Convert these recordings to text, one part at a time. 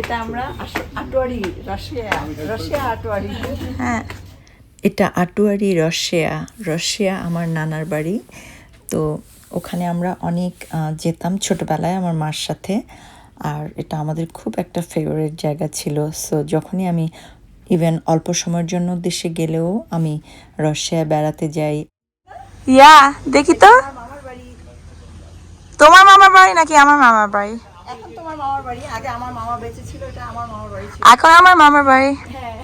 এটা আমরা আটোয়ারি রাশিয়া আটোয়ারি। হ্যাঁ, এটা আটোয়ারি রাশিয়া আমার নানার বাড়ি। তো ওখানে আমরা অনেক যেতাম ছোটোবেলায় আমার মার সাথে। আর এটা আমাদের খুব একটা ফেভারিট জায়গা ছিল। সো যখনই আমি ইভেন অল্প সময়ের জন্য দেশে গেলেও আমি রাশিয়া বেড়াতে যাই। ইয়া দেখি তো, তোমার মামার বাড়ি নাকি আমার মামার বাড়ি? এখন তোমার মামার বাড়ি, আগে আমার মামা বেঁচে ছিল, এটা আমার মামার বাড়ি ছিল। এখন আমার মামার বাড়ি। হ্যাঁ,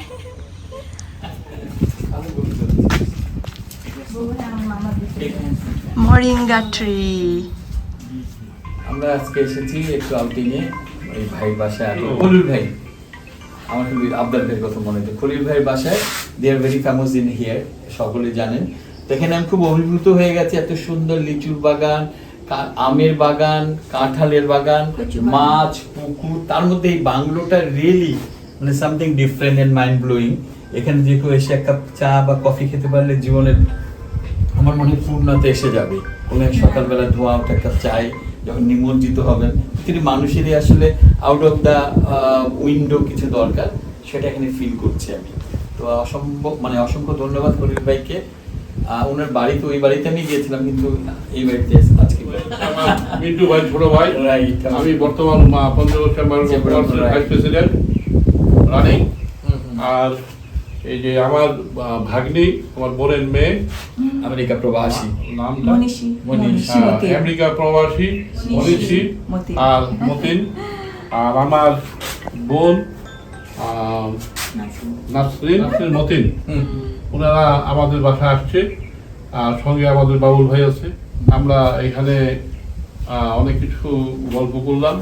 মরিঙ্গা ট্রি। আমরা আজকে এসেছি একটু আউটিংয়ে, এই ভাই বাসায়। খলিল ভাই, আমার খুবই আবদার ভাইয়ের কথা মনে হচ্ছে। খলিল ভাইয়ের বাসায়, they are very famous in here, সকলে জানেন। তো এখানে আমি খুব অভিভূত হয়ে গেছি। এত সুন্দর লিচুর বাগান, আমের বাগান, কাঁঠালের বাগান, মাছ, পুকুর, তার মধ্যে এই বাংলোটা রিয়েলি মানে something different and mind blowing. এখানে যে কেউ এসে এক কাপ চা বা কফি খেতে পারলে জীবনের আমার মনে হয় পূর্ণতা এসে যাবে। কোনো এক সকালবেলা ধোয়া ওঠা একটা চায় যখন নিমজ্জিত হবেন, প্রতিটি মানুষেরই আসলে আউট অফ দ্য উইন্ডো কিছু দরকার, সেটা এখানে ফিল করছি আমি। তো অসংখ্য ধন্যবাদ খলিল ভাইকে। ওনার বাড়ি তো ওই বাড়িতে আমি গিয়েছিলাম, কিন্তু এই বাড়িতে আজকে মিন্টু ভাই, ছোট ভাই। আমি বর্তমান পঞ্চগড় ভাইস প্রেসিডেন্ট রানিং। আর এই যে আমার ভাগ্নি, আমার বোনের মেয়ে, আমেরিকা প্রবাসী, নামটা মনীষী, আমেরিকা প্রবাসী মনীষী আর মতিন। আর আমার বোন নাসরিন মতিন, ওনারা আমাদের বাসায় আসছে। আর সঙ্গে আমাদের বাবুল ভাই আছে। আমরা এখানে অনেক কিছু গল্প করলাম।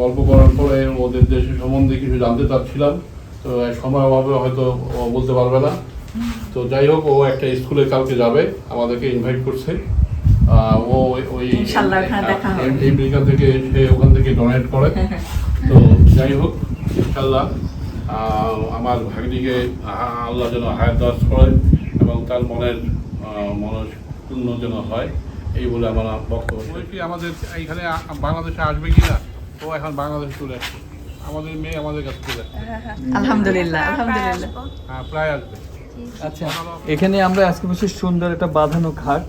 গল্প করার পরে ওদের দেশের সম্বন্ধে কিছু জানতে চাচ্ছিলাম। তো সময় অভাবে হয়তো ও বলতে পারবে না। তো যাই হোক, ও একটা স্কুলে কালকে যাবে, আমাদেরকে ইনভাইট করছে। ও ওই আমেরিকা থেকে, সে ওখান থেকে ডোনেট করে। তো যাই হোক, ইনশাল্লাহ আমার ভাগ্নিকে আল্লাহ যেন হায়াত দারাজ করেন এবং তার মনের মনপূর্ণ যেন হয়, এই বলে আমার বক্তব্য। আমাদের এইখানে বাংলাদেশে আসবে কিনা, ও এখন বাংলাদেশে চলে আসছে। আমাদের মেয়ে আমাদের কাছে চলে আসছে। আলহামদুলিল্লাহ, হ্যাঁ, প্রায় আসবে। আচ্ছা, এখানে আমরা আজকে বসে সুন্দর একটা বাঁধানো ঘাট,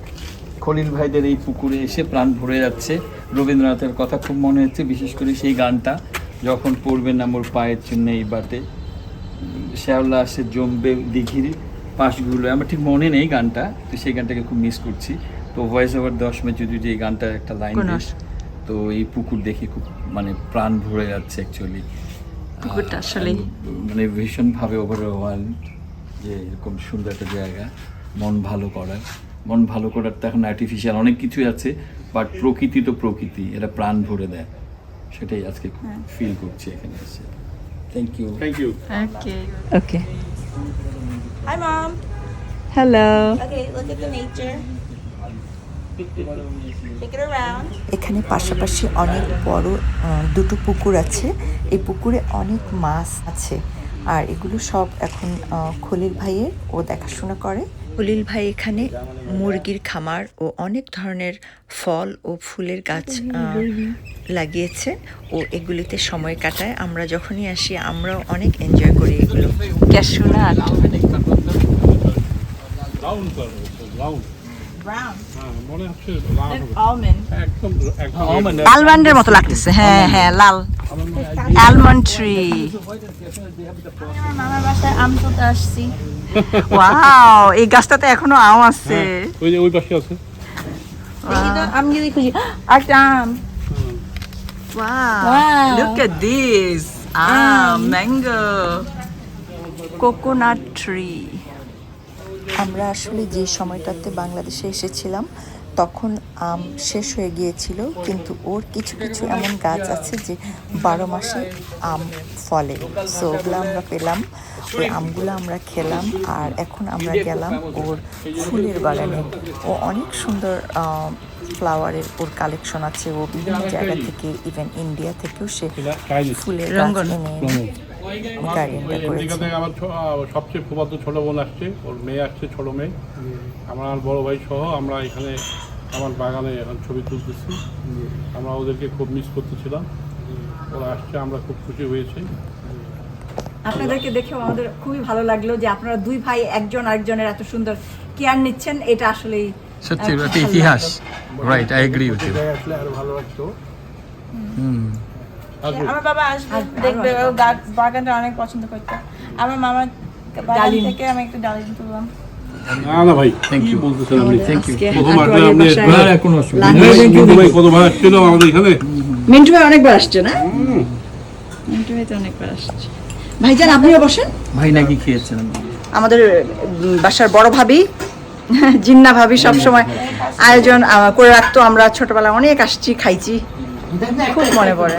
খলিল ভাইদের এই পুকুরে এসে প্রাণ ভরে যাচ্ছে। রবীন্দ্রনাথের কথা খুব মনে হচ্ছে, বিশেষ করে সেই গানটা, যখন পড়বে না মোর পায়ের চিহ্ন এই বাটে, শ্যাওলা আসে জমবে দিঘির পাশগুলো। আমার ঠিক মনে নেই গানটা, তো সেই গানটাকে খুব মিস করছি। তো ভয়েস ওভার দেওয়ার সময় যদি এই গানটার একটা লাইন, তো এই পুকুর দেখে খুব মানে প্রাণ ভরে যাচ্ছে। অ্যাকচুয়ালি পুকুরটা আসলে মানে ভীষণভাবে ওভারওয়াল, যে এরকম সুন্দর একটা জায়গা, মন ভালো করার তো এখন আর্টিফিশিয়াল অনেক কিছুই আছে, বাট প্রকৃতি তো প্রকৃতি, এটা প্রাণ ভরে দেয়। সেটাই আজকে খুব ফিল করছি এখানে এসে। Thank you. Okay. Hi mom. Hello. Okay, look at the nature. Take it around. এখানে পাশাপাশি অনেক বড় দুটো পুকুর আছে। এই পুকুরে অনেক মাছ আছে, আর এগুলো সব এখন খলিল ভাইয়ের, ও দেখাশোনা করে। খলিল ভাই এখানে মুরগির খামার ও অনেক ধরনের ফল ও ফুলের গাছ লাগিয়েছে, ও এগুলিতে সময় কাটায়। আমরা যখনই আসি আমরাও অনেক এনজয় করি এগুলো। ক্যাশনাট, আলমন্ডের মতো লাগতেছে। হ্যাঁ হ্যাঁ, লাল আলমন্ড ট্রি। মামার বাসায় আম তুলতে আসছি। ওয়াও, এই গাছটাতে এখনো আম আছে। ওই যে ওই পাশে আছে। আম যদি খুঁজি, একটা আম। Wow, look at this. Mango. Coconut tree. আমরা আসলে যে সময়টাতে বাংলাদেশে এসেছিলাম তখন আম শেষ হয়ে গিয়েছিল, কিন্তু ওর কিছু কিছু এমন গাছ আছে যে 12 মাসে আম ফলে। সো ওগুলো আমরা পেলাম, ওই আমগুলো আমরা খেলাম। আর এখন আমরা গেলাম ওর ফুলের বাগানে। ও অনেক সুন্দর ফ্লাওয়ারের ওর কালেকশন আছে। ও বিভিন্ন জায়গা থেকে, ইভেন ইন্ডিয়া থেকেও সে ফুলের গাছ এনে গার্ডেনটা করেছে। আমার সবচেয়ে ফুফাতো ছোট বোন আসছে, ওর মেয়ে আসছে, ছোট মেয়ে। আমার বড় ভাই সহ আমরা এখানে আমার বাগানে এখন ছবি তুলতেছি। আমরা ওদেরকে খুব মিস করতেছিলাম। ওরা আসছে, আমরা খুব খুশি হয়েছি। আপনাদেরকে দেখেও আমাদের খুবই ভালো লাগলো যে আপনারা দুই ভাই একজন আরেকজনের এত সুন্দর কেয়ার নিচ্ছেন, এটা আসলেই সত্যি খুব একটা ভালো ইতিহাস। লাগলো। Right, I agree with you. আসলে আরো ভালো লাগতো। আমার বাবা আসবে, আসবে, দেখবে, আরো ও বাগানটা অনেক পছন্দ করতো। আমার মামার বাগান ডালিম। থেকে আমি একটু ডালিম তুললাম। না ভাই, Thank কি you. বলতেছেন আপনি? Thank you. আজকে প্রথম আটোয়ারির আসলে আপনি বাসায় না, কোনো অসুবিধা lunch নেই। কিন্তু ভাই কতবার আসছিল আমাদের এখানে? মিন্টু ভাই অনেকবার আসছে না? মিন্টু ভাই তো অনেকবার আসছে। ভাইজান আপনিও বসেন। ভাই নাকি খেয়েছেন? আমাদের বাসার বড় ভাবি জিন্না ভাবি সব সময় আয়োজন করে রাখতো। আমরা ছোটবেলায় অনেক আসছি, খাইছি, খুব মনে পড়ে।